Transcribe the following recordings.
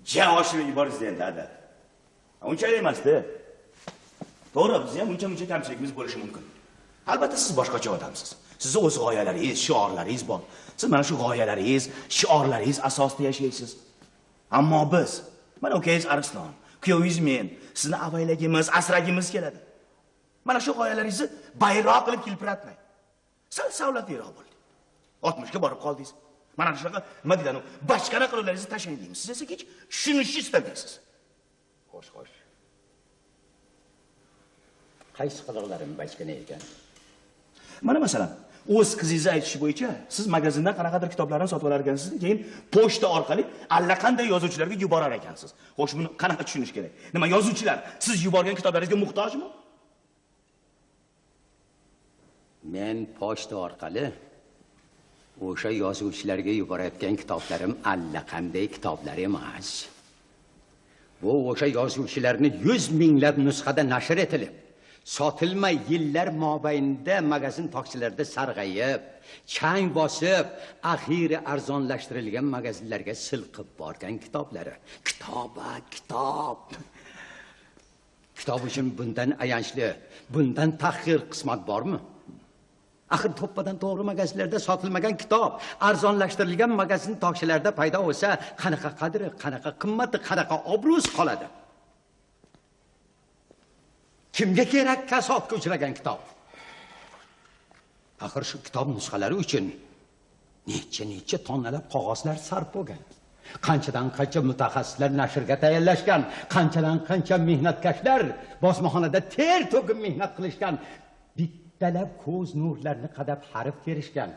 Ja oshirib yuborasiz endi ada. Unchalik emas-da. To'g'ri, biz ham uncha kamchiligimiz bo'lishi mumkin. Albatta siz boshqacha odamsiz. Sizning o'z g'oyalaringiz, shiorlaringiz bor. Siz mana shu g'oyalaringiz, shiorlaringiz asosida yashaysiz. Ammo biz, mana ukangiz Arslon, kuyovingiz men, sizni avaylagimiz, asragimiz keladi. Mana shu g'oyalaringizni bayroq qilib kilpiratmang. Sal savlatliroq bo'ldi. 60 ga borib qoldingiz. Mana shunaqa nima deydi, bachkana qiluvlaringizni tashlang deymiz. Siz esa hech tushunishni istamaysiz. Xo'sh. Qaysi qilig'larim bachkana ekan? Mana masalan, o'z qizingizni aytishi bo'yicha siz magazindan qanaqadir kitoblarni sotib olar ekansiz, keyin pochta orqali allaqanday yozuvchilarga yuborar ekansiz. Xo'sh, buni qanaqa tushunish kerak? Nima yozuvchilar siz yuborgan kitoblaringizga muhtojmi? Men pochta orqali o'sha yozuvchilarga yuborayotgan kitoblarim allaqanday kitoblar emas. Bu o'sha yozuvchilarning 100 minglab nusxada nashr etilib, sotilmay yillar mobaynida magazin tokchilarida sarg'ayib, chang bosib, axiri arzonlashtirilgan magazinlarga silqib borgan kitoblari. Kitob. Kitob uchun bundan ayanchli, bundan tahqir qismat bormi? Axir to'ppadan to'g'ri magazinlarda sotilmagan kitob arzonlashtirilgan magazin tokchilarida paydo bo'lsa, qanaqa qadri, qanaqa qimmati, qanaqa obro'si qoladi? Kimga kerak kasodga uchragan kitob? Axir shu kitob nusxalari uchun necha tonnalab qog'ozlar sarf bo'lgan. Qanchadan qancha mutaxassislar nashrga tayyorlashgan, qanchadan qancha mehnatkashlar bosmaxonada ter to'kib mehnat qilishgan. Bittalab ko'z nurlarni qadab harf terishgan.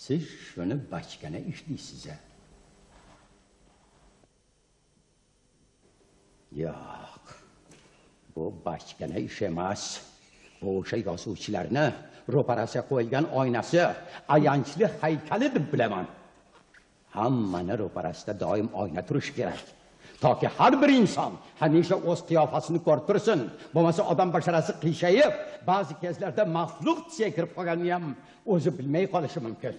Siz shuni bachkana ishlaysiz. Yo'q. Bu bachkana ish emas. Bu o'sha yozuvchilarni ro'parasiga qo'yilgan oynasi, ayanchli haykali deb bilaman. Hammani ro'parasida doim oyna turishi kerak. Toki har bir inson hamisha o'z qiyofasini ko'rib tursin. Bo'lmasa odam basharasi qiyshayib, ba'zi kezlarda maxluq tsiga kirib qolganini ham o'zi bilmay qolishi mumkin.